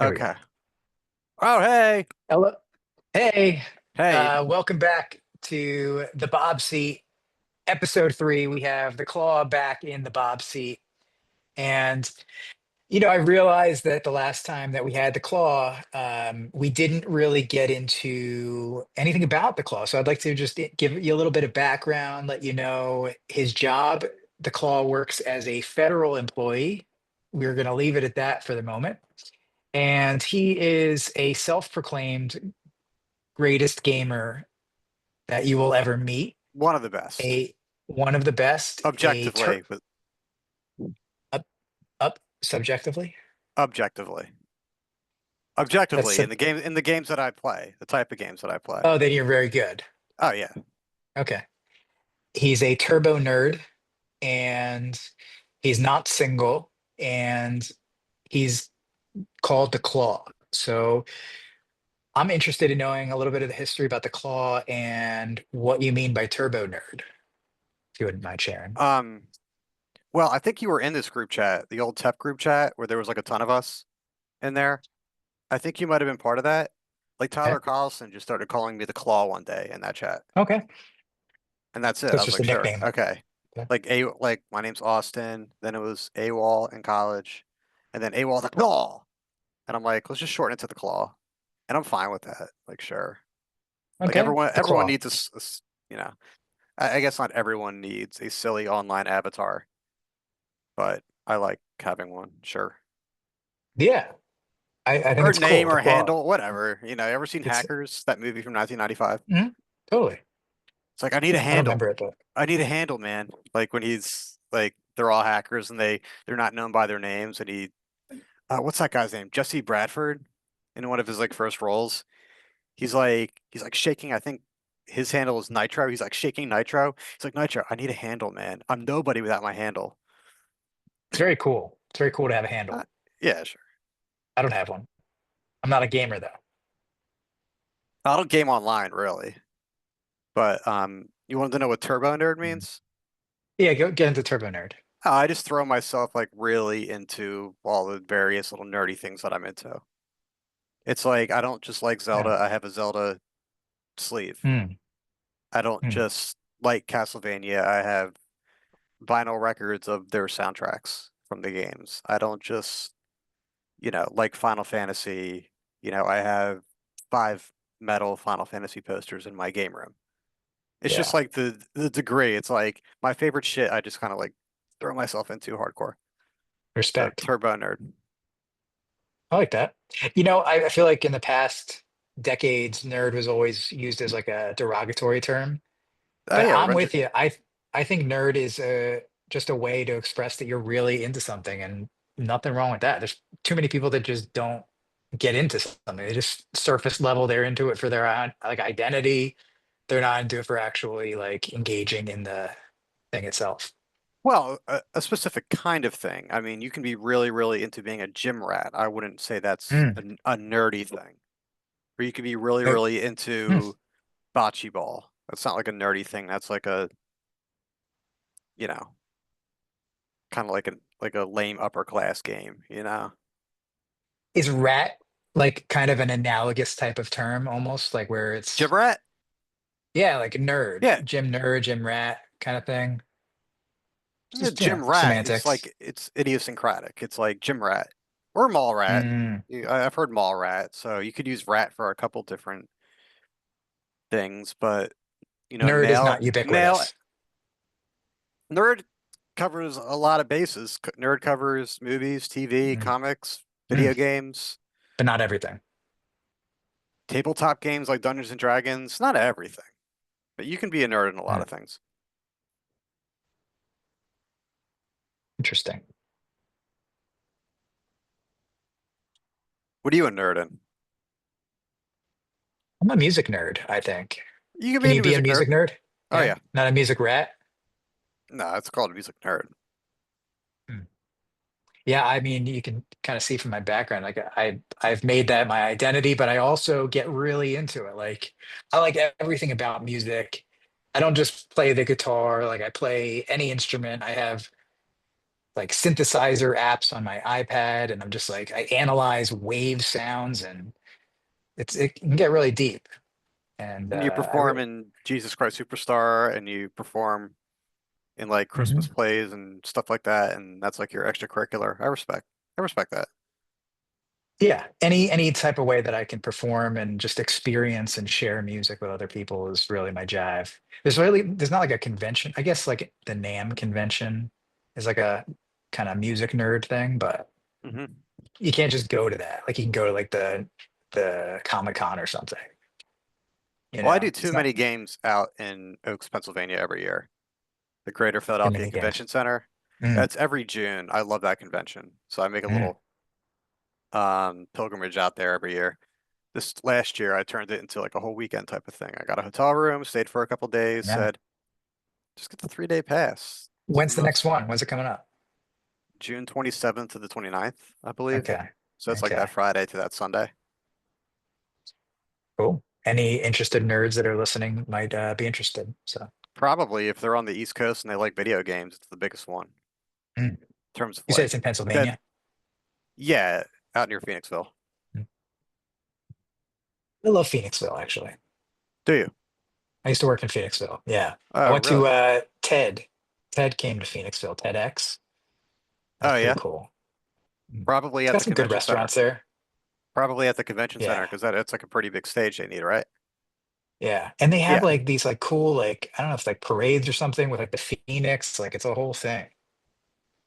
There we go. Okay. Oh, hey. Hello. Hey, Hey. welcome back to the Bob Seat, episode 3. We have the claw back in the Bob Seat. And, I realized that the last time that we had the claw, we didn't really get into anything about the claw. So I'd like to just give you a little bit of background, let you know his job. The claw works as a federal employee. We're going to leave it at that for the moment. And he is a self-proclaimed greatest gamer that you will ever meet. One of the best. A One of the best. Objectively, but Up up subjectively. objectively. That's Objectively, sub, in the games that I play, the type of games that I play. oh, then you're very good. Oh yeah. Okay. He's a turbo nerd, and he's not single, and he's called the Claw. So I'm interested in knowing a little bit of the history about the Claw and what you mean by turbo nerd, if you wouldn't mind sharing. Um, well, I think you were in this group chat, the old TEP group chat, where there was like a ton of us in there. I think you might have been part of that. Like Okay. Tyler Carlson just started calling me the Claw one day in that chat. Okay. And that's it. So I it's was just like, a sure, nickname. okay. Okay. Like my name's Austin, then it was AWOL in college, and then AWOL the Claw. And I'm like, let's just shorten it to the Claw. And I'm fine with that. Like, sure. Like Okay. The everyone Claw. needs you know, I guess not everyone needs a silly online avatar, but I like having one, sure. Yeah. I think Or it's cool. name The or Claw. handle, whatever. Ever seen It's Hackers, that movie from 1995? mhm, totally. It's like, I need a I don't handle. remember it, but I need a handle, man. Like when he's like, they're all hackers and they're not known by their names. And what's that guy's name? Jesse Bradford in one of his like first roles. He's like shaking. I think his handle is Nitro. He's like shaking Nitro. He's like, Nitro, I need a handle, man. I'm nobody without my handle. it's very cool. It's very cool to have a Uh, handle. yeah, sure. I don't have one. I'm not a gamer though. I don't game online really, but you wanted to know what Turbo Nerd Mhm. means? Yeah, go get into Turbo Nerd. I just throw myself like really into all the various little nerdy things that I'm into. It's like I don't just like Zelda. Yeah. I have a Zelda sleeve. Mm, I don't mm. just like Castlevania. I have vinyl records of their soundtracks from the games. I don't just like Final Fantasy, I have 5 metal Final Fantasy posters in my game room. It's just Yeah. like the degree. It's like my favorite shit. I just kind of like throw myself into hardcore. So Respect. turbo nerd. I like that. I feel like in the past decades, nerd was always used as like a derogatory term. Oh But yeah, I'm retro. with you. I think nerd is just a way to express that you're really into something, and nothing wrong with that. There's too many people that just don't get into something. They just surface level. They're into it for their own like identity. They're not into it for actually like engaging in the thing itself. Well, a specific kind of thing. I mean, you can be really, really into being a gym rat. I wouldn't say that's Mm. a nerdy thing. Or you could be really, Uh, really hmm. into bocce ball. That's not like a nerdy thing. That's like you know, kind of like a lame upper class game. Is rat like kind of an analogous type of term almost like where Gym it's rat? yeah, like nerd, Yeah, gym nerd, gym rat kind of thing. yeah, Just, gym rat. It's semantics. like it's idiosyncratic. It's like gym rat or mall rat. Mm. I've heard mall rat, so you could use rat for a couple different things, but Nerd is male not male ubiquitous. nerd covers a lot of bases. Nerd covers movies, TV, Mm. comics, Mm. video games, But not everything. tabletop games like Dungeons and Dragons. Not everything, but you can be a nerd in a lot Mm. of things. Interesting. What are you a nerd in? I'm a music nerd, I think. You can Can be you a be a music nerd. music nerd? Oh Yeah, yeah. not a music rat. No, it's called a music nerd. Mm. Yeah, I mean, you can kind of see from my background, like I've made that my identity, but I also get really into it. Like I like everything about music. I don't just play the guitar, like I play any instrument. I have like synthesizer apps on my iPad, and I'm just like I analyze wave sounds, and it can get really deep. And And you I perform really, in Jesus Christ Superstar and you perform in like Christmas Mhm. plays and stuff like that, and that's like your extracurricular. I respect that. Yeah, any type of way that I can perform and just experience and share music with other people is really my jive. There's not like a convention. I guess like the NAM convention is like a kind of music nerd thing, but Hmm. you can't just go to that. Like you can go to like the Comic Con or something. You Well, I know, do it's too not many games out in Oaks, Pennsylvania every year. The Greater too Philadelphia many games. Convention Center. Mm, That's every June. I love that convention. So I make a mm, little pilgrimage out there every year. This last year I turned it into like a whole weekend type of thing. I got a hotel room, stayed for a couple days, yeah. said, just get the 3 day pass. It's the When's the next most one? When's it coming up? June 27th to the 29th, I believe. Okay. So it's like Okay. that Friday to that Sunday. Cool. Any interested nerds that are listening might be interested. So, Probably if they're on the East Coast and they like video games, it's the biggest one in mm. terms of You said like it's in that. Pennsylvania. Yeah, out near Phoenixville. Mm. I love Phoenixville, actually. Do you? I used to work in Phoenixville. Yeah. I Oh, went to really? TED. TED came to Phoenixville, TEDx. That's Oh, pretty yeah. cool. Mm. Probably It's at got the some good convention center. restaurants there. Probably at the convention center Yeah. because it's like a pretty big stage they need, right? Yeah. And they have Yeah. like these like cool, like, I don't know if it's like parades or something with like the Phoenix. Like it's a whole thing.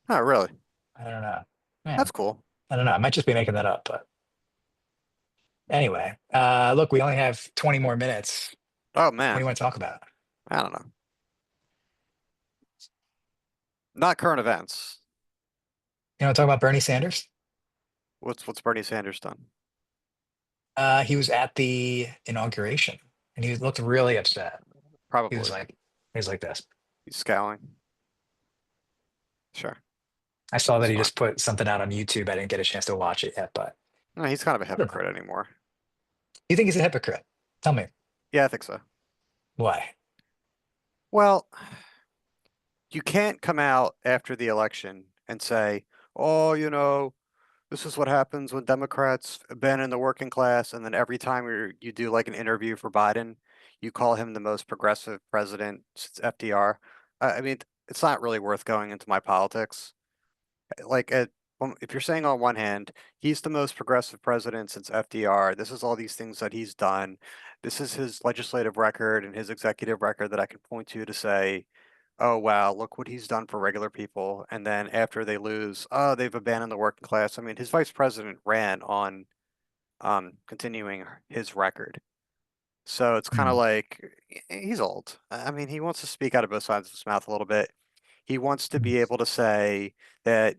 Oh, really? I don't know. Yeah. That's cool. I don't know. I might just be making that up, but anyway, look, we only have 20 more minutes. Oh, What do man. you want to talk about? I don't know. Not current events. You want to talk about Bernie Sanders? What's Bernie Sanders done? He was at the inauguration and he looked really upset. He was Probably. like, he was like this. He's scowling. Sure. I saw that That's he fine. just put something out on YouTube. I didn't get a chance to watch it yet, but No, he's kind of a I don't know. hypocrite anymore. You think he's a hypocrite? Tell me Yeah, I think so. why. Well, you can't come out after the election and say, oh, this is what happens when Democrats abandon the working class, and then every time you do like an interview for Biden, you call him the most progressive president since FDR. I mean, it's not really worth going into my politics. Like, if you're saying on one hand, he's the most progressive president since FDR, this is all these things that he's done. This is his legislative record and his executive record that I can point to say, oh wow, look what he's done for regular people. And then after they lose, oh, they've abandoned the working class. I mean, his vice president ran on continuing his record. So it's kind of Hmm. like he's old. I mean, he wants to speak out of both sides of his mouth a little bit. He wants to Hmm. be able to say that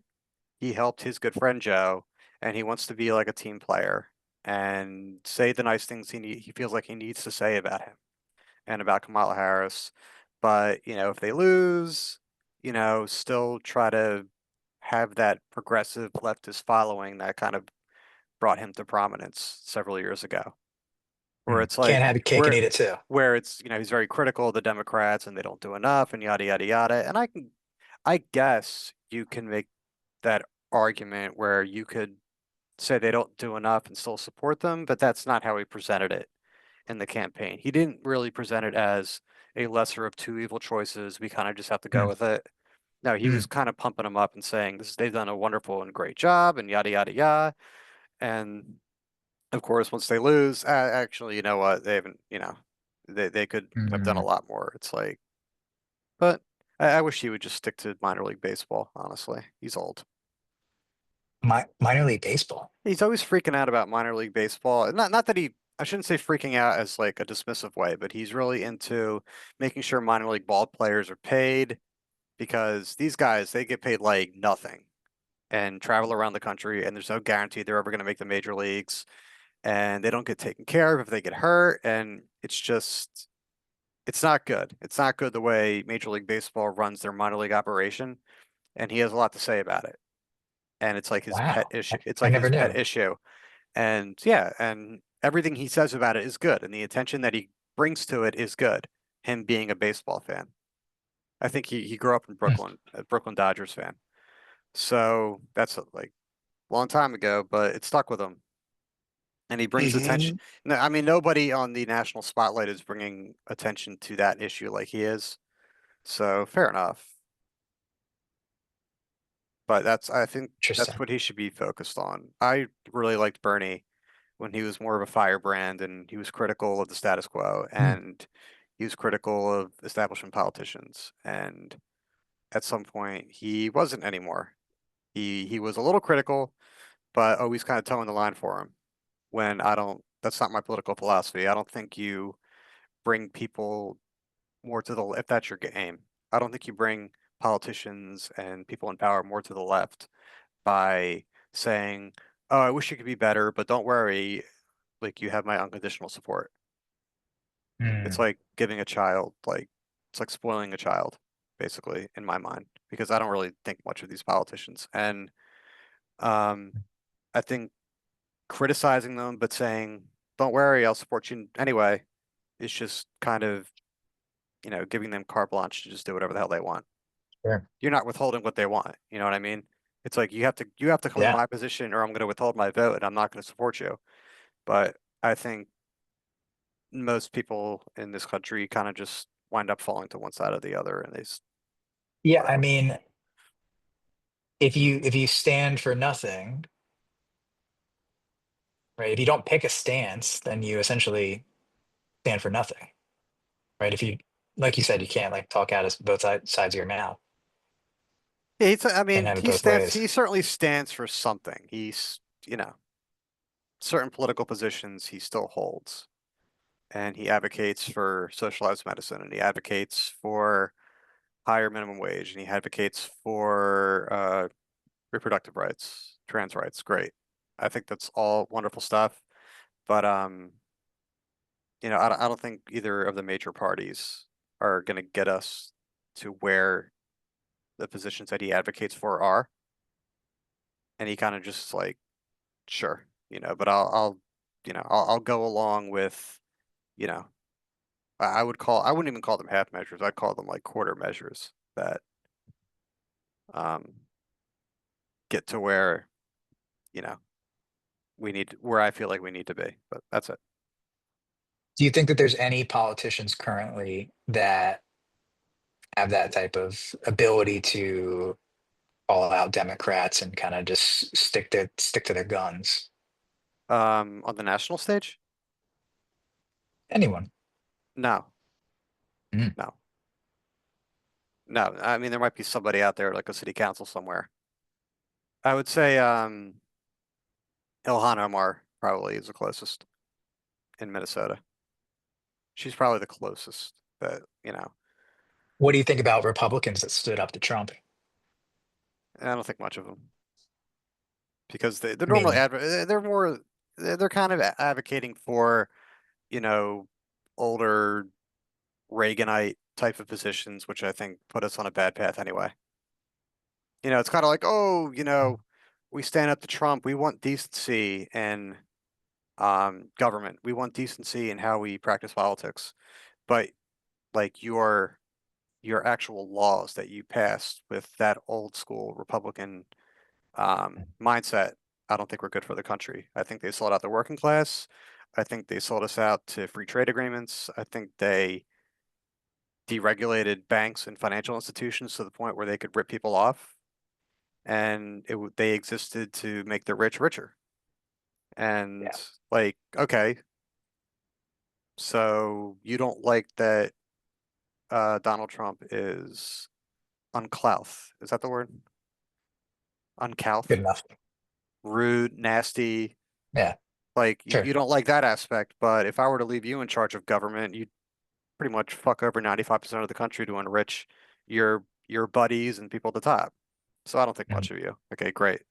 he helped his good friend Joe, and he wants to be like a team player and say the nice things he feels like he needs to say about him and about Kamala Harris. But, if they lose, still try to have that progressive leftist following that kind of brought him to prominence several years ago. Where Hmm. it's Can't like have your cake and eat it too. where it's, he's very critical of the Democrats and they don't do enough and yada yada yada. And I guess you can make that argument where you could say they don't do enough and still support them, but that's not how he presented it in the campaign. He didn't really present it as a lesser of two evil choices. We kind of just have to go Hmm. with it. No, he was Hmm. kind of pumping them up and saying they've done a wonderful and great job and yada yada yada. And of course, once they lose, actually, you know what? They haven't, they could have done a Hmm. lot more. It's like, but I wish he would just stick to minor league baseball, honestly. He's old. Minor league baseball. He's always freaking out about minor league baseball. Not that I shouldn't say freaking out as like a dismissive way, but he's really into making sure minor league ball players are paid because these guys, they get paid like nothing and travel around the country and there's no guarantee they're ever going to make the major leagues and they don't get taken care of if they get hurt and it's not good. It's not good the way Major League Baseball runs their minor league operation and he has a lot to say about it. And it's like his pet Wow. issue. It's I like never his pet knew. issue. And yeah, and everything he says about it is good, and the attention that he brings to it is good. Him being a baseball fan, I think he grew up in Hmm. Brooklyn, a Brooklyn Dodgers fan. So that's like a long time ago, but it stuck with him. And he brings attention. Mhm. No, I mean, nobody on the national spotlight is bringing attention to that issue like he is. So fair enough. But I think that's Interesting. what he should be focused on. I really liked Bernie when he was more of a firebrand and he was critical of the status quo Mm. and he was critical of establishment politicians. And at some point, he wasn't anymore. He was a little critical, but always kind of towing the line for him. When I don't, that's not my political philosophy. I don't think you bring people more to the, if that's your aim. I don't think you bring politicians and people in power more to the left by saying, "Oh, I wish you could be better, but don't worry, like you have my unconditional support." It's Mm. like giving a child, like it's like spoiling a child, basically, in my mind, because I don't really think much of these politicians. And um, I think criticizing them, but saying, "Don't worry, I'll support you anyway," is just kind of, giving them carte blanche to just do whatever the hell they want. Sure. You're not withholding what they want. You know what I mean? It's like you have to come to Yeah. my position or I'm going to withhold my vote and I'm not going to support you. But I think most people in this country kind of just wind up falling to one side or the other and Yeah. I whatever. mean, if you stand for nothing, right? If you don't pick a stance, then you essentially stand for nothing, right? If you, like you said, you can't like talk out of both sides of your mouth Yeah, I and mean, have it both ways. he certainly stands for something. Certain political positions he still holds. And he advocates for socialized medicine and he advocates for higher minimum wage and he advocates for reproductive rights, trans rights. Great. I think that's all wonderful stuff. But I don't think either of the major parties are going to get us to where the positions that he advocates for are. And he kind of just like, sure, but I'll go along with, you know, I wouldn't even call them half measures. I'd call them like quarter measures that um get to where, you know, where I feel like we need to be. But that's it. Do you think that there's any politicians currently that have that type of ability to call out Democrats and kind of just stick to their guns? On the national stage? Anyone? No, Mm. no, no. I mean, there might be somebody out there like a city council somewhere. I would say Ilhan Omar probably is the closest in Minnesota. She's probably the closest that, What do you think about Republicans that stood up to Trump? I don't think much of them because they're I normally mean, they're more they're kind of advocating for, you know, older Reaganite type of positions, which I think put us on a bad path anyway. It's kind of like, oh, we stand up to Trump. We want decency in government. We want decency in how we practice politics. But like your actual laws that you passed with that old school Republican mindset, I don't think we're good for the country. I think they sold out the working class. I think they sold us out to free trade agreements. I think they deregulated banks and financial institutions to the point where they could rip people off, and they existed to make the rich richer. And yeah, like, okay, so you don't like that Donald Trump is uncouth? Is that the word? good Uncouth, enough. rude, nasty. Yeah, Like sure. you don't like that aspect, but if I were to leave you in charge of government, you'd pretty much fuck over 95% of the country to enrich your buddies and people at the top. So I don't think Mhm. much of you. Okay, great.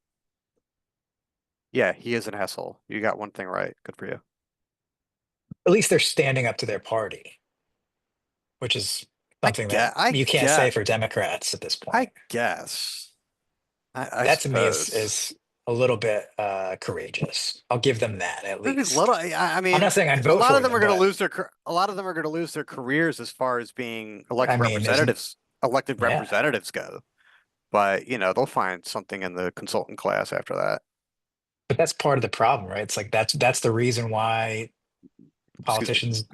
Yeah, he is an asshole. You got one thing right. Good for you. At least they're standing up to their party, which is something that I you can't say get, for Democrats at this I point. guess. I That to me suppose. is a little bit courageous. I'll give them that at Maybe a little. least. I I'm mean, not saying I'd a vote lot of for them them, are going to but lose a lot of them are going to lose their careers as far as being I elected mean, representatives, elected yeah, representatives go. but they'll find something in the consultant class after that. But that's part of the problem, right? It's like that's the reason why Excuse me. politicians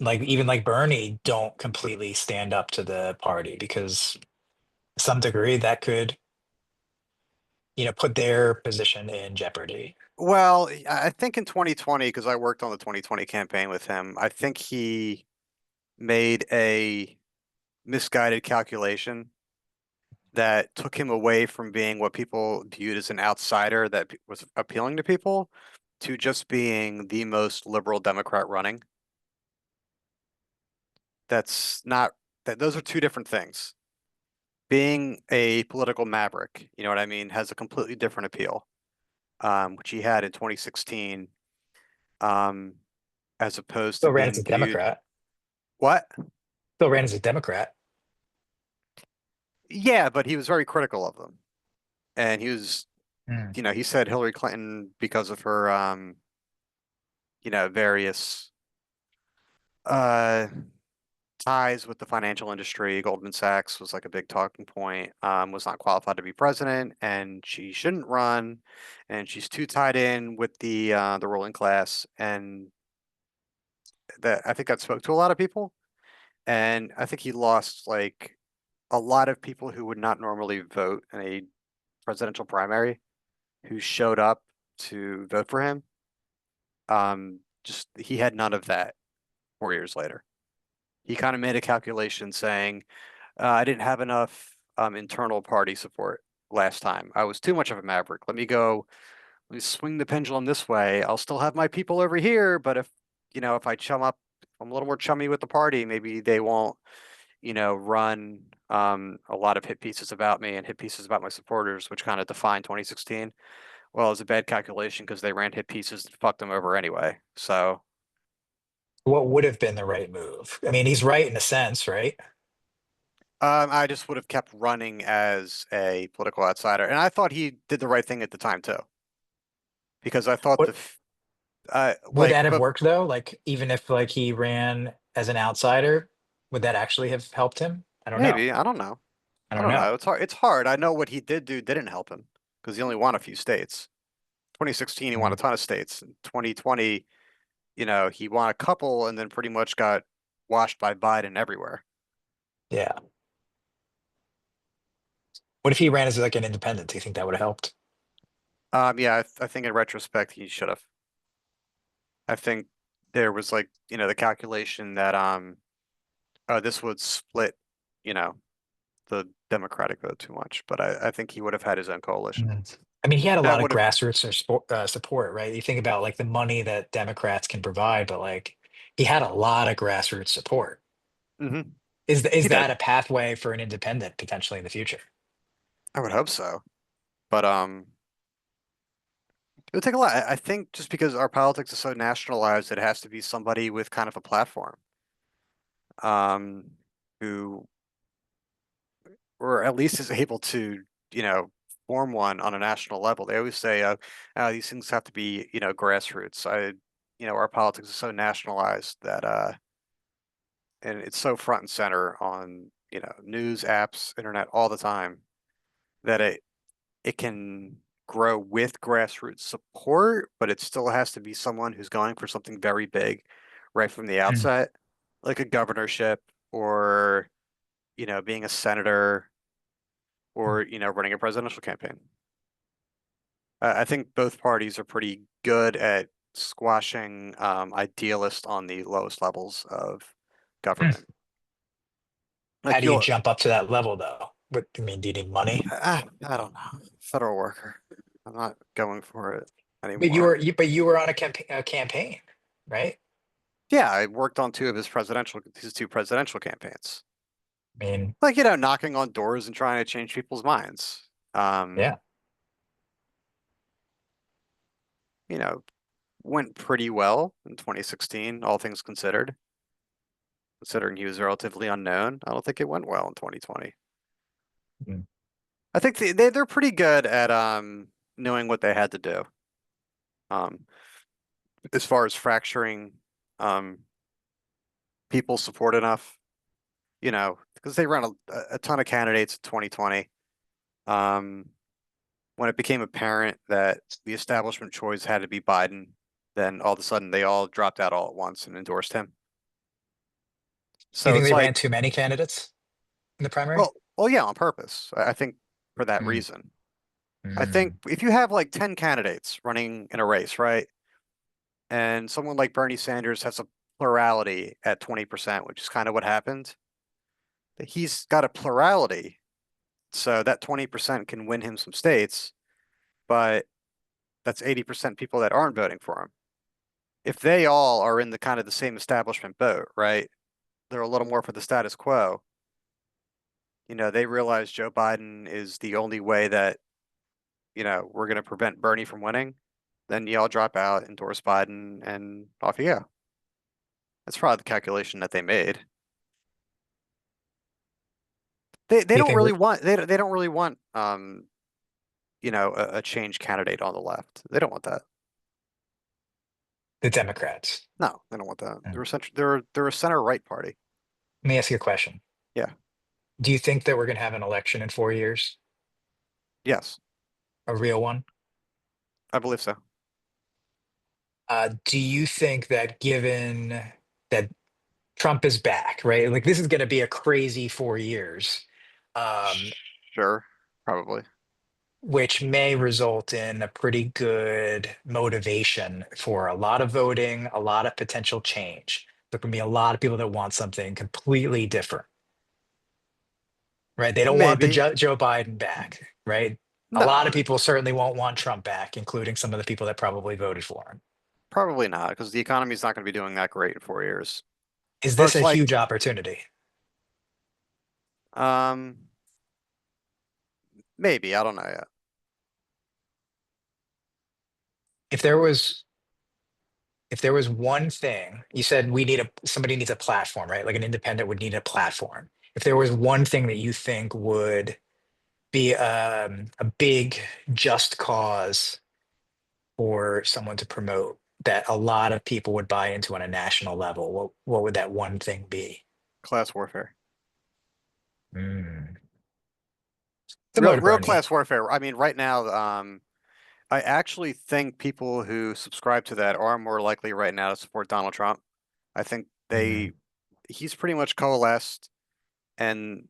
like even like Bernie don't completely stand up to the party because to some degree that could, put their position in jeopardy. Well, I think in 2020, because I worked on the 2020 campaign with him, I think he made a misguided calculation that took him away from being what people viewed as an outsider that was appealing to people to just being the most liberal Democrat running. That's not that those are two different things. Being a political maverick, you know what I mean, has a completely different appeal, which he had in 2016, um, as opposed to Still ran as being a viewed. Democrat. What? Still ran as a Democrat. Yeah, but he was very critical of them. And he was, Hmm. he said Hillary Clinton because of her, various uh ties with the financial industry. Goldman Sachs was like a big talking point, was not qualified to be president, and she shouldn't run, and she's too tied in with the ruling class, and that I think that spoke to a lot of people. And I think he lost like a lot of people who would not normally vote in a presidential primary who showed up to vote for him. Just he had none of that 4 years later. He kind of made a calculation saying, I didn't have enough internal party support last time. I was too much of a maverick. Let me swing the pendulum this way. I'll still have my people over here, but if I chum up, if I'm a little more chummy with the party, maybe they won't, run a lot of hit pieces about me and hit pieces about my supporters, which kind of defined 2016. Well, it was a bad calculation because they ran hit pieces and fucked them over anyway. So, What would have been the right move? I mean, he's right in a sense, right? I just would have kept running as a political outsider, and I thought he did the right thing at the time too, because I thought What would like, that have but worked though? Like even if like he ran as an outsider, would that actually have helped him? I don't know. maybe I don't know. I I don't don't know. know. It's hard. It's hard. I know what he did do didn't help him because he only won a few states. 2016, he won a Mm, ton of states. In 2020, he won a couple and then pretty much got washed by Biden everywhere. yeah. What if he ran as like an independent? Do you think that would have helped? Yeah, I think in retrospect he should have. I think there was like, the calculation that this would split, you know, the Democratic vote too much, but I think he would have had his own coalition. Mm. I mean, he had a That lot of would have, grassroots support, right? You think about like the money that Democrats can provide, but like he had a lot of grassroots support. hmm Is he that did. a pathway for an independent potentially in the future? I would hope so. But it would take a lot. I think just because our politics is so nationalized, it has to be somebody with kind of a platform, um, who, or at least is able to, you know, form one on a national level. They always say, these things have to be, grassroots. Our politics is so nationalized that, and it's so front and center on, news, apps, internet all the time that it can grow with grassroots support, but it still has to be someone who's going for something very big right from the Mm. outset, like a governorship or, being a senator or, running a presidential campaign. I think both parties are pretty good at squashing idealists on the lowest levels of Mm. government. How Like do you you'll, jump up to that level though? What, I mean, do you need money? I don't know, federal worker. I'm not going for it But you were anymore. but you were on a campaign, right? Yeah, I worked on his two presidential campaigns. I mean, Like, knocking on doors and trying to change people's minds. Um, yeah. you know, went pretty well in 2016, all things considered. Considering he was relatively unknown, I don't think it went well in 2020. Mm. I think they're pretty good at knowing what they had to do. Um, as far as fracturing um people's support enough, because they ran a ton of candidates in 2020. Um, when it became apparent that the establishment choice had to be Biden, then all of a sudden they all dropped out all at once and endorsed him. Do you So think it's they ran like, too many candidates in the primary? well, yeah, on purpose. I think for that Mm, reason. I think mm. if you have like 10 candidates running in a race, right? And someone like Bernie Sanders has a plurality at 20%, which is kind of what happened. He's got a plurality, so that 20% can win him some states, but that's 80% people that aren't voting for him. If they all are in the kind of the same establishment boat, right? They're a little more for the status quo. They realize Joe Biden is the only way that, we're going to prevent Bernie from winning. Then you all drop out, endorse Biden, and off you go. That's probably the calculation that they made. They Do you don't think really want they don't really want a change candidate on the left. They don't want that. the Democrats? No, they don't want that. Mm. They're a center right party. Let me ask you a question. Yeah. Do you think that we're going to have an election in 4 years, Yes, a real one? I believe so. Do you think that given that Trump is back, right? Like this is going to be a crazy 4 years, um, Sure, probably. which may result in a pretty good motivation for a lot of voting, a lot of potential change. There can be a lot of people that want something completely different, right? They don't want the Maybe. Joe Biden back, right? A lot of No, people certainly won't want Trump back, including some of the people that probably voted for him. probably not, because the economy's not going to be doing that great in 4 years. Is this a Most like, huge opportunity? um, maybe, I don't know yet. If there was if there was one thing, you said we need a somebody needs a platform, right? Like an independent would need a platform. If there was one thing that you think would be a big just cause for someone to promote that a lot of people would buy into on a national level, what would that one thing be? Class warfare. Mm. Real, Similar to real Bernie. class warfare. I mean, right now, I actually think people who subscribe to that are more likely right now to support Donald Trump. I think Mm. he's pretty much coalesced, and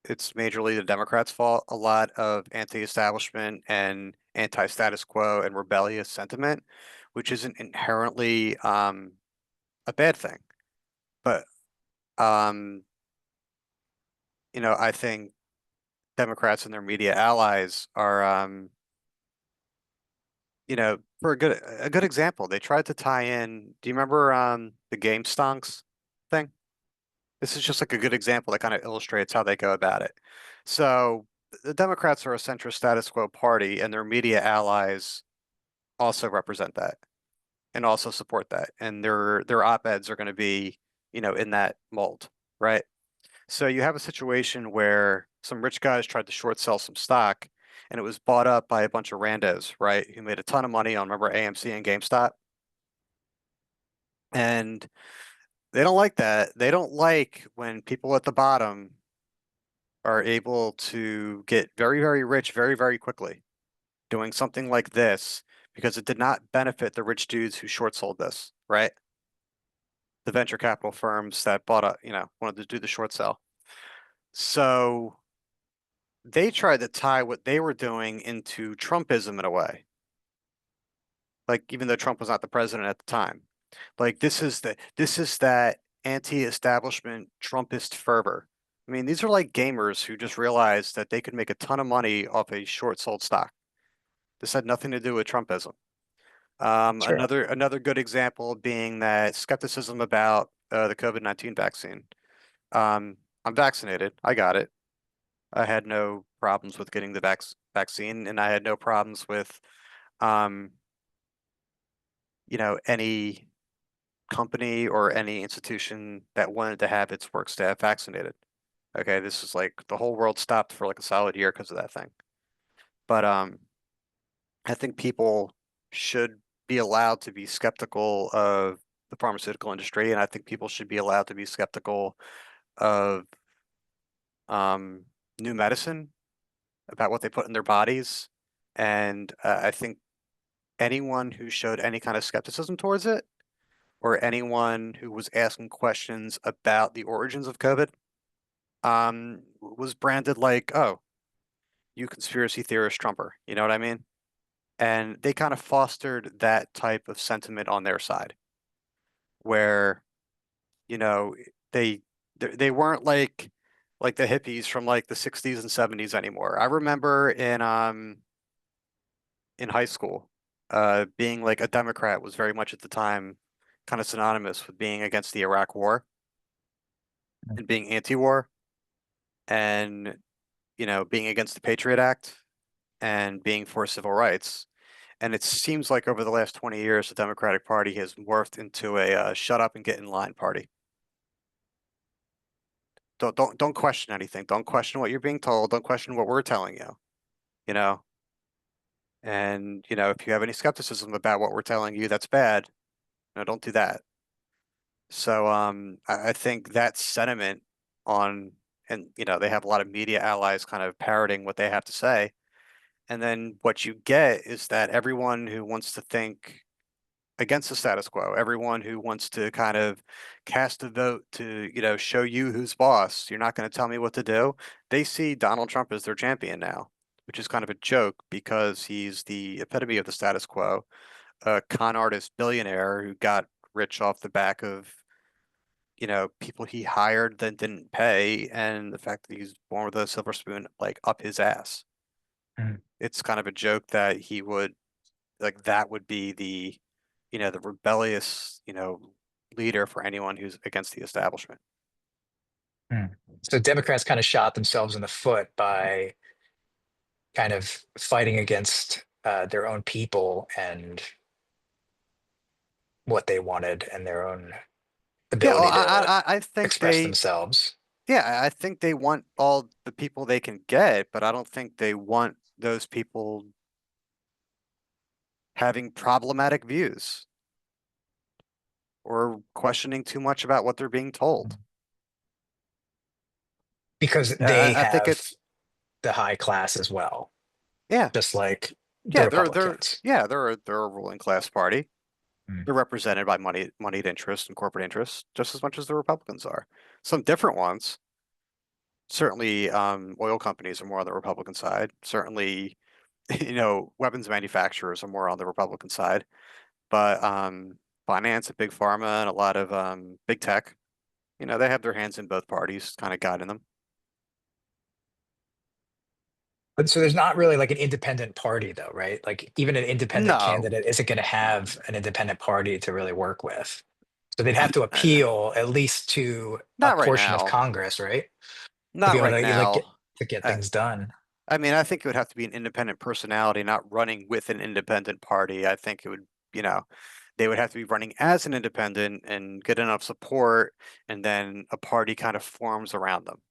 it's majorly the Democrats' fault. A lot of anti-establishment and anti-status quo and rebellious sentiment, which isn't inherently a bad thing. But um, I think Democrats and their media allies are for a good example, they tried to tie in. Do you remember the game stonks thing? This is just like a good example that kind of illustrates how they go about it. So the Democrats are a centrist status quo party, and their media allies also represent that and also support that. And their op-eds are going to be, in that mold, right? So you have a situation where some rich guys tried to short sell some stock, and it was bought up by a bunch of randos, right? Who made a ton of money on, remember, AMC and GameStop, and they don't like that. They don't like when people at the bottom are able to get very, very rich very, very quickly doing something like this because it did not benefit the rich dudes who short sold this, right? The venture capital firms that bought up, wanted to do the short sell. So they tried to tie what they were doing into Trumpism in a way. Like even though Trump was not the president at the time. Like this is that anti-establishment Trumpist fervor. I mean, these are like gamers who just realized that they could make a ton of money off a short sold stock. This had nothing to do with Trumpism. Sure. Another good example being that skepticism about the COVID-19 vaccine. I'm vaccinated. I got it. I had no problems with getting the vaccine, and I had no problems with, um, any company or any institution that wanted to have its work staff vaccinated. Okay, this is like the whole world stopped for like a solid year because of that thing. But I think people should be allowed to be skeptical of the pharmaceutical industry, and I think people should be allowed to be skeptical of um, new medicine about what they put in their bodies. And I think anyone who showed any kind of skepticism towards it, or anyone who was asking questions about the origins of COVID, was branded like, oh, you conspiracy theorist Trumper. You know what I mean? And they kind of fostered that type of sentiment on their side, where, you know, they they weren't like the hippies from like the 60s and 70s anymore. I remember in high school, being like a Democrat was very much at the time kind of synonymous with being against the Iraq War and being anti-war and, being against the Patriot Act and being for civil rights. And it seems like over the last 20 years, the Democratic Party has morphed into a shut up and get in line party. Don't question anything. Don't question what you're being told. Don't question what we're telling you, you know? And, if you have any skepticism about what we're telling you, that's bad. No, don't do that. So I think that sentiment on, and they have a lot of media allies kind of parroting what they have to say. And then what you get is that everyone who wants to think against the status quo, everyone who wants to kind of cast a vote to, show you who's boss, you're not going to tell me what to do. They see Donald Trump as their champion now, which is kind of a joke because he's the epitome of the status quo, a con artist billionaire who got rich off the back of, people he hired that didn't pay, and the fact that he's born with a silver spoon like up his ass. Mm, It's kind of a joke that he would like that would be the rebellious, leader for anyone who's against the establishment. mm. So Democrats kind of shot themselves in the foot by kind of fighting against their own people and what they wanted and their own Yeah, well, ability to I think express themselves. yeah, I think they want all the people they can get, but I don't think they want those people having problematic views or questioning too much about what they're being told. Because I, they I think have it's the high class as well, yeah, just like the yeah, they're Republicans. yeah, they're a ruling class party. Mm. They're represented by moneyed interests and corporate interests just as much as the Republicans are. Some different ones. Certainly, oil companies are more on the Republican side. Certainly, weapons manufacturers are more on the Republican side. But finance and big pharma and a lot of big tech, they have their hands in both parties, kind of guiding them. But so there's not really like an independent party though, right? Like even an independent No, candidate isn't going to have an independent party to really work with. So they'd have n- to n- appeal at least to a not right portion of now. Congress, right? To be Not able right to like now. get Uh, things done. I mean, I think it would have to be an independent personality, not running with an independent party. I think it would, they would have to be running as an independent and get enough support, and then a party kind of forms around them.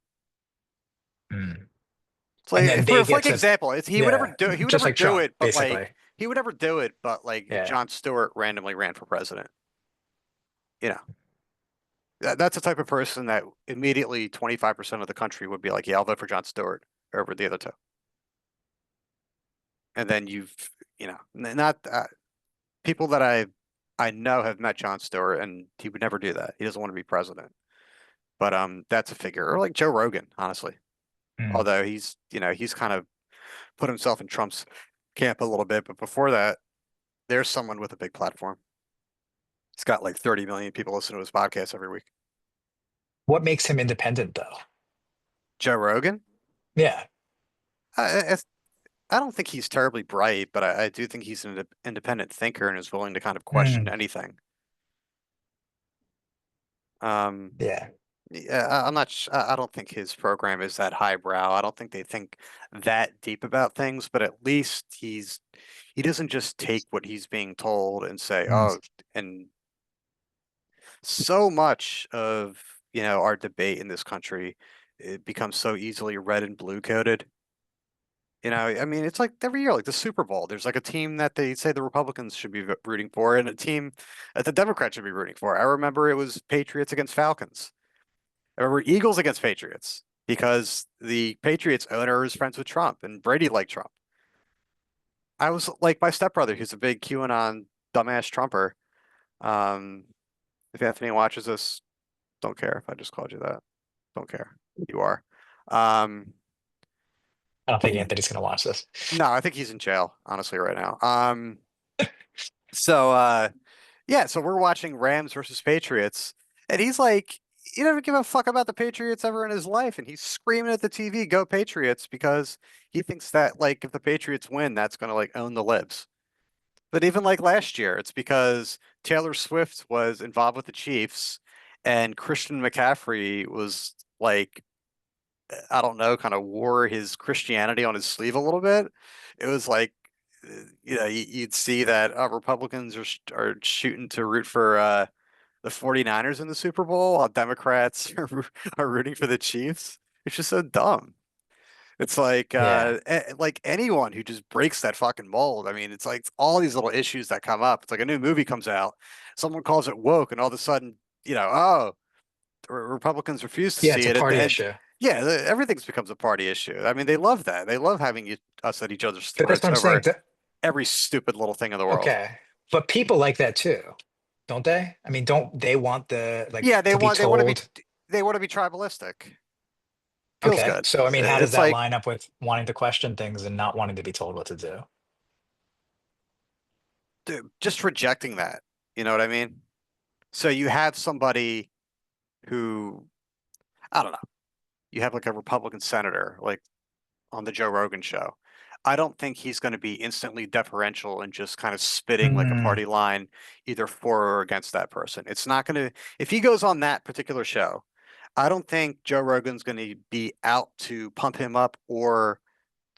Mm. It's And like then they for get like to, example, yeah, he would just never like do Trump, it, but basically. like he would never do it, but like if Yeah. Jon Stewart randomly ran for president, you know, that's the type of person that immediately 25% of the country would be like, yeah, I'll vote for Jon Stewart over the other two. And then not people that I know have met Jon Stewart, and he would never do that. He doesn't want to be president. But that's a figure, or like Joe Rogan, honestly. Mm. Although he's kind of put himself in Trump's camp a little bit, but before that, there's someone with a big platform. He's got like 30 million people listen to his podcast every week. What makes him independent though? Joe Rogan, Yeah. I don't think he's terribly bright, but I do think he's an independent thinker and is willing to kind of question Mm. anything. Um, Yeah. yeah, I'm not. I don't think his program is that highbrow. I don't think they think that deep about things, but at least he doesn't just take what he's being told and say, Mm. oh, and so much of, our debate in this country, it becomes so easily red and blue coded. I mean, it's like every year, like the Super Bowl, there's like a team that they say the Republicans should be rooting for and a team that the Democrats should be rooting for. I remember it was Patriots against Falcons. I remember Eagles against Patriots. because the Patriots owner is friends with Trump and Brady liked Trump. I was like my stepbrother, who's a big QAnon dumbass Trumper. Um, if Anthony watches this, don't care if I just called you that. Don't care. You are. Um, I don't think he, Anthony's gonna watch this. no, I think he's in jail, honestly, right now. So yeah, so we're watching Rams versus Patriots, and he's like, he doesn't give a fuck about the Patriots ever in his life, and he's screaming at the TV, "Go Patriots!" because he thinks that like if the Patriots win, that's gonna like own the libs. But even like last year, it's because Taylor Swift was involved with the Chiefs, and Christian McCaffrey was like, I don't know, kind of wore his Christianity on his sleeve a little bit. It was like, you'd see that Republicans are shooting to root for the 49ers in the Super Bowl, while Democrats are rooting for the Chiefs. It's just so dumb. It's like Yeah. like anyone who just breaks that fucking mold. I mean, it's like all these little issues that come up. It's like a new movie comes out, someone calls it woke, and all of a sudden, oh, Republicans refuse to Yeah, it's see a it, and, party and issue. yeah, everything's becomes a party issue. I mean, they love that. They love having us at each other's But that's throats what I'm saying. over every stupid little thing in the world. Okay. But people like that too, don't they? I mean, don't they want the like Yeah, to be they want to be told? tribalistic. Feels Okay. good. So I mean, how does It's that like line up with wanting to question things and not wanting to be told what to do? dude, just rejecting that. You know what I mean? So you have somebody who, I don't know, you have like a Republican senator, like on the Joe Rogan show. I don't think he's going to be instantly deferential and just kind of spitting like a Hmm. party line either for or against that person. It's not going to, if he goes on that particular show, I don't think Joe Rogan's going to be out to pump him up or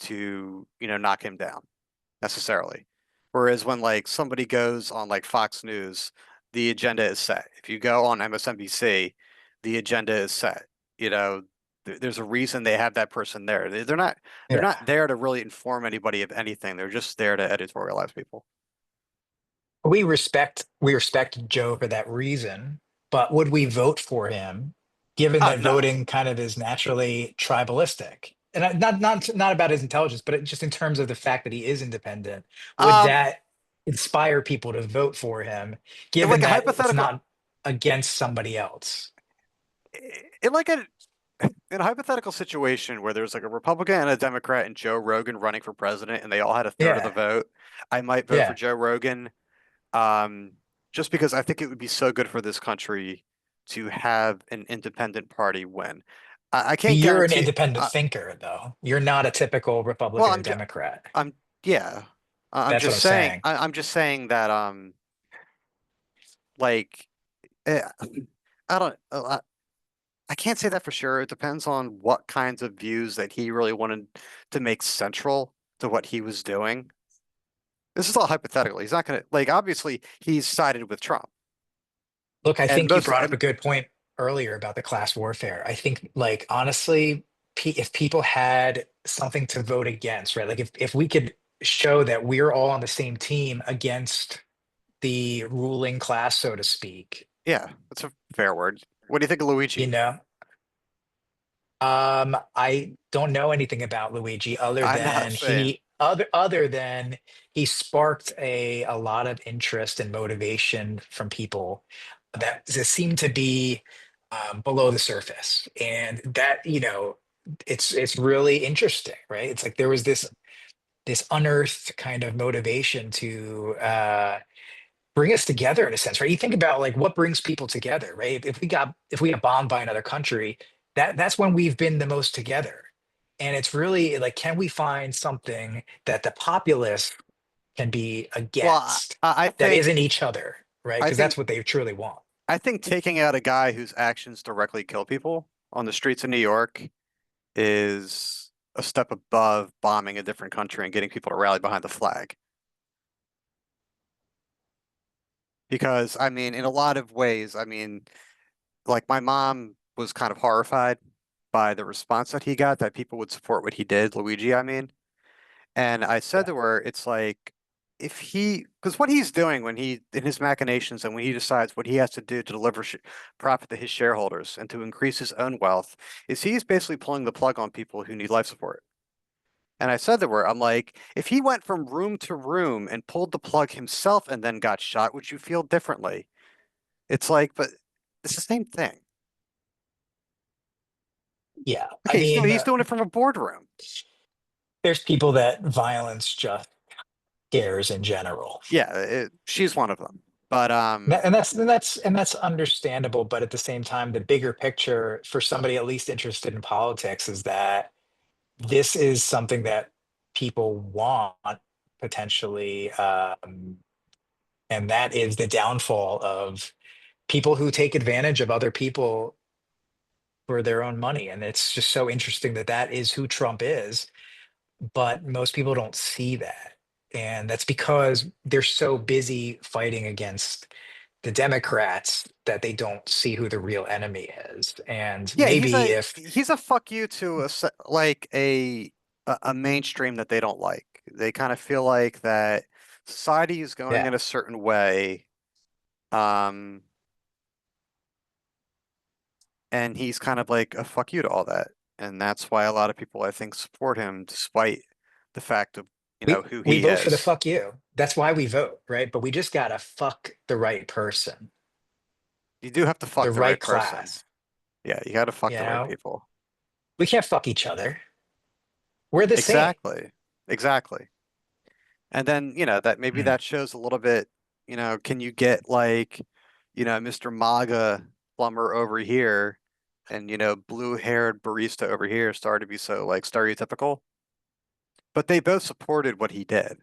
to, knock him down necessarily. Whereas when like somebody goes on like Fox News, the agenda is set. If you go on MSNBC, the agenda is set. You know, there's a reason they have that person there. They're Yeah. not there to really inform anybody of anything. They're just there to editorialize people. We respect Joe for that reason, but would we vote for him given Oh that no. voting kind of is naturally tribalistic? And not about his intelligence, but just in terms of the fact that he is independent, would Um, that inspire people to vote for him, given like a that it's hypothetical, not against somebody else? in like a in a hypothetical situation where there's like a Republican and a Democrat and Joe Rogan running for president and they all had a third of the Yeah, vote, I might vote for yeah. Joe Rogan. Um, just because I think it would be so good for this country to have an independent party win. I But can't you're an guarantee. independent thinker, though. You're not a typical Well, Republican or Democrat. I'm, yeah. I'm That's what just I'm saying. saying. I'm just saying that, like, eh, I don't, I can't say that for sure. It depends on what kinds of views that he really wanted to make central to what he was doing. This is all hypothetical. He's not going to, like, obviously, he's sided with Trump, Look, I and think you most, brought up a good point earlier about the class warfare. I think, like, honestly, if people had something to vote against, right? Like, if we could show that we're all on the same team against the ruling class, so to speak, yeah, that's a fair word. What do you think of you Luigi? know, I don't know anything about Luigi I'm not saying. other than he sparked a lot of interest and motivation from people that seem to be below the surface, and that it's really interesting, right? It's like there was this unearthed kind of motivation to bring us together in a sense, right? You think about like what brings people together, right? If we got bombed by another country, that's when we've been the most together. And it's really like, can we find something that the populace can be Well, against I that think isn't each other, right? I Because that's think what they truly want. I think taking out a guy whose actions directly kill people on the streets of New York is a step above bombing a different country and getting people to rally behind the flag. Because I mean, in a lot of ways, I mean, like my mom was kind of horrified by the response that he got, that people would support what he did, Luigi, I mean. And I said Yeah. to her, it's like if he, because what he's doing when he in his machinations and when he decides what he has to do to deliver sh profit to his shareholders and to increase his own wealth, is he's basically pulling the plug on people who need life support. And I said that where I'm like, if he went from room to room and pulled the plug himself and then got shot, would you feel differently? It's like, but it's the same thing. Yeah. I Okay, mean, he's doing it from a boardroom. there's people that violence just scares in general. Yeah, she's one of them. But And that's understandable, but at the same time, the bigger picture for somebody at least interested in politics is that this is something that people want potentially, and that is the downfall of people who take advantage of other people for their own money. And it's just so interesting that that is who Trump is, but most people don't see that. And that's because they're so busy fighting against the Democrats that they don't see who the real enemy is. And yeah, maybe if, he's a fuck you to like a mainstream that they don't like. They kind of feel like that society is going yeah, in a certain way, um, and he's kind of like a fuck you to all that. And that's why a lot of people, I think, support him despite the fact of, we who we he vote for the is. fuck you. That's why we vote, right? But we just gotta fuck the right person, You do have to the fuck the right right person. class. Yeah, you got to fuck You the right know, people. we can't fuck each other. We're the same. Exactly. Exactly. And then, that maybe Mm, that shows a little bit, can you get like, Mr. MAGA plumber over here and, blue-haired barista over here started to be so like stereotypical. But they both supported what he did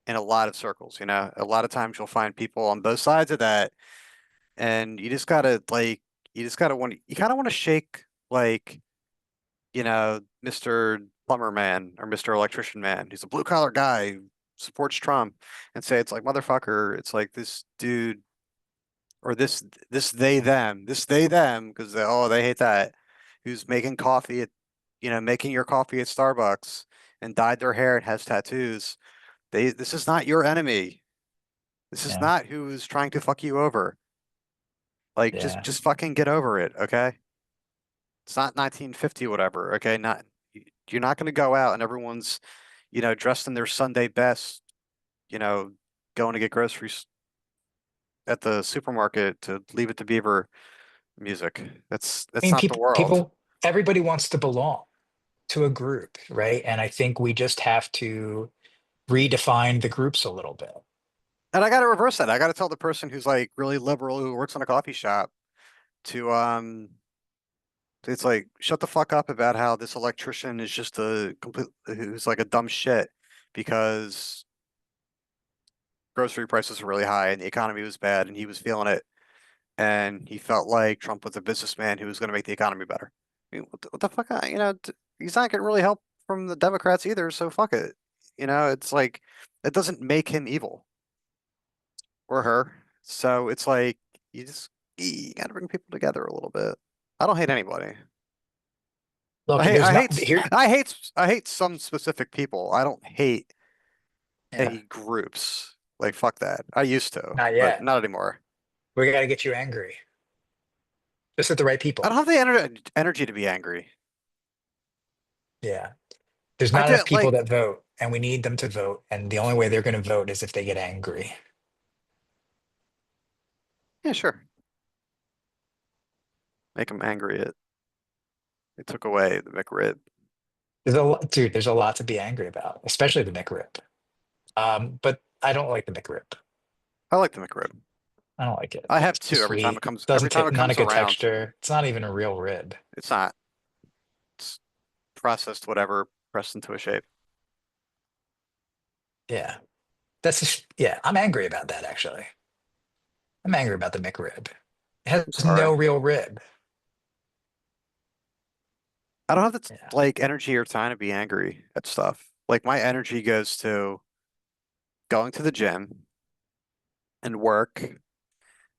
in a lot of circles, A lot of times you'll find people on both sides of that, and you kind of want to shake like, Mr. Plumber Man or Mr. Electrician Man. He's a blue collar guy who supports Trump and say it's like motherfucker, it's like this dude or this they them because they hate that who's making coffee at making your coffee at Starbucks and dyed their hair and has tattoos. This is not your enemy. This is yeah, not who's trying to fuck you over. Like yeah. just fucking get over it, okay? It's not 1950 whatever, okay? Not you're not going to go out and everyone's, dressed in their Sunday best, you know, going to get groceries at the supermarket to Leave It to Beaver music. I That's mean, not the world. everybody wants to belong to a group, right? And I think we just have to redefine the groups a little bit. And I got to reverse that. I got to tell the person who's like really liberal who works in a coffee shop to it's like shut the fuck up about how this electrician is just a complete who's like a dumb shit because grocery prices are really high and the economy was bad and he was feeling it and he felt like Trump was a businessman who was going to make the economy better. I mean, what the fuck? He's not getting really help from the Democrats either, so fuck it. It's like it doesn't make him evil or her. So it's like you got to bring people together a little bit. I don't hate anybody. Look, there's not here. I hate some specific people. I don't hate Yeah, any groups. Like fuck that. I used to, not but yet. not anymore. We got to get you angry, just at the right I people. don't have the energy to be angry. Yeah. There's I not enough did people like that vote, and we need them to vote. And the only way they're going to vote is if they get angry. Yeah, sure. Make them angry. It took away the McRib. Dude, there's a lot to be angry about, especially the McRib. But I don't like the McRib. I like the McRib. I don't like it. I have It's too two sweet. every Doesn't time t it Not a comes good around. texture. It's not even a real rib. It's not. It's processed whatever, pressed into a shape. Yeah. Yeah, I'm angry about that actually. I'm angry about the McRib. It I'm has no sorry. real rib. I don't have the Yeah. like energy or time to be angry at stuff. Like my energy goes to going to the gym and work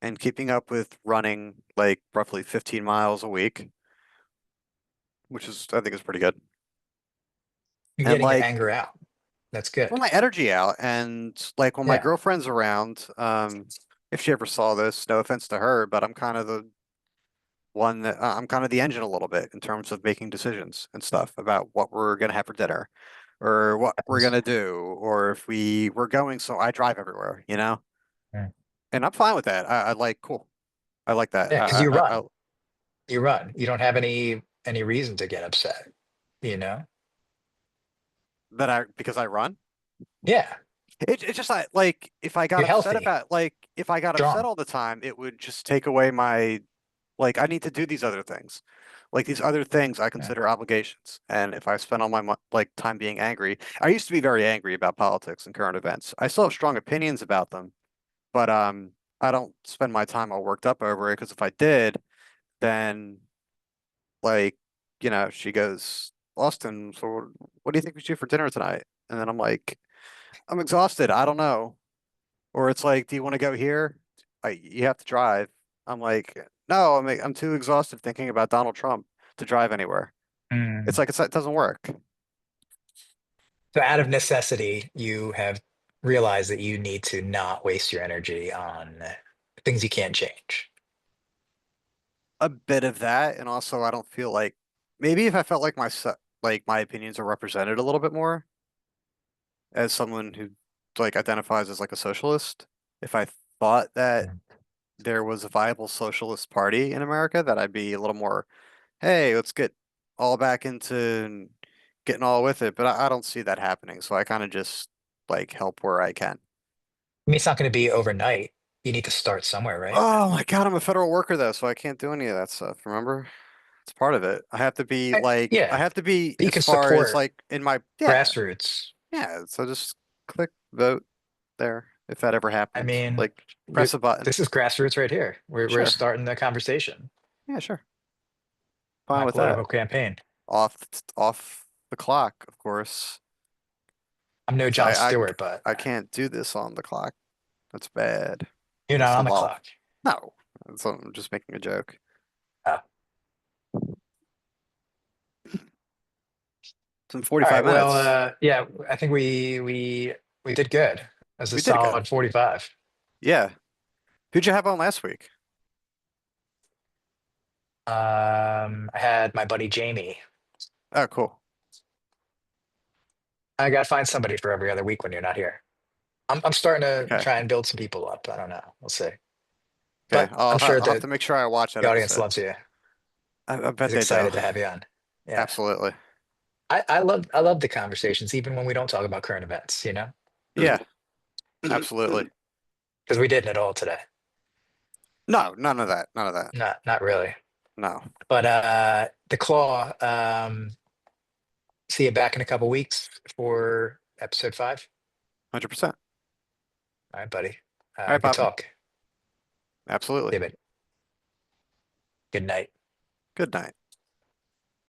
and keeping up with running like roughly 15 miles a week, which is I think is pretty good. You're And getting your like anger out. That's pull good. my energy out. And like when my Yeah. girlfriend's around, if she ever saw this, no offense to her, but I'm kind of the one that I'm kind of the engine a little bit in terms of making decisions and stuff about what we're gonna have for dinner or what we're gonna do, or if we're going, so I drive everywhere, you know? Yeah, And I'm fine with that. I like cool. I like that. because you I run. You run. You don't have any reason to get upset, you know? that I because I run. Yeah. It's just like if I got You're upset healthy, about like if I got upset strong. all the time, it would just take away my like I need to do these other things. Like these other things I Yeah. consider obligations. And if I spend all my like time being angry, I used to be very angry about politics and current events. I still have strong opinions about them, but I don't spend my time all worked up over it because if I did, then like, she goes, Austin, so what do you think we should do for dinner tonight? And then I'm like, I'm exhausted. I don't know. Or it's like, do you want to go here? You have to drive. I'm like, no, I'm too exhausted thinking about Donald Trump to drive anywhere. It's Mm. like it doesn't work. So out of necessity, you have realized that you need to not waste your energy on things you can't change. A bit of that, and also I don't feel like maybe if I felt like my opinions are represented a little bit more as someone who like identifies as like a socialist, if I thought that Mm. there was a viable socialist party in America, that I'd be a little more, hey, let's get all back into getting all with it. But I don't see that happening. So I kind of just like help where I can. I mean, it's not going to be overnight. You need to start somewhere, right? Oh my God, I'm a federal worker though, so I can't do any of that stuff. Remember? It's part of it. I have to be like, I Yeah, have to be but you as can far as support like in my, yeah, grassroots. yeah. So just click vote there if that ever I happened. mean, Like you press a button. this is grassroots right here. We're Sure. starting the conversation. Yeah, sure. Fine My with that. political campaign. Off the clock, of course. I'm no 'Cause John Stewart, but I can't do this on the clock. That's bad. you're That's not the on the law. clock. No, I'm just making a joke. Oh. It's in All 45 right. Well, minutes. yeah, I think we did good. As a We did good. solid 45. Yeah. Who'd you have on last week? I had my buddy Jamie. Oh, cool. I gotta find somebody for every other week when you're not here. I'm starting to Okay. try and build some people up. I don't know. We'll see. Okay. But I'm sure I'll have that to make sure I watch that the audience episode. loves you. I bet Is they do. excited to have you on. Yeah. Absolutely. I love the conversations, even when we don't talk about current events, Yeah, absolutely. Because we didn't at all today. No, none of that. None of that. Not really. No. But the claw, see you back in a couple weeks for episode 5. 100%. All right, buddy. All right, Good Bobby. talk. Absolutely. David. Good night. Good night.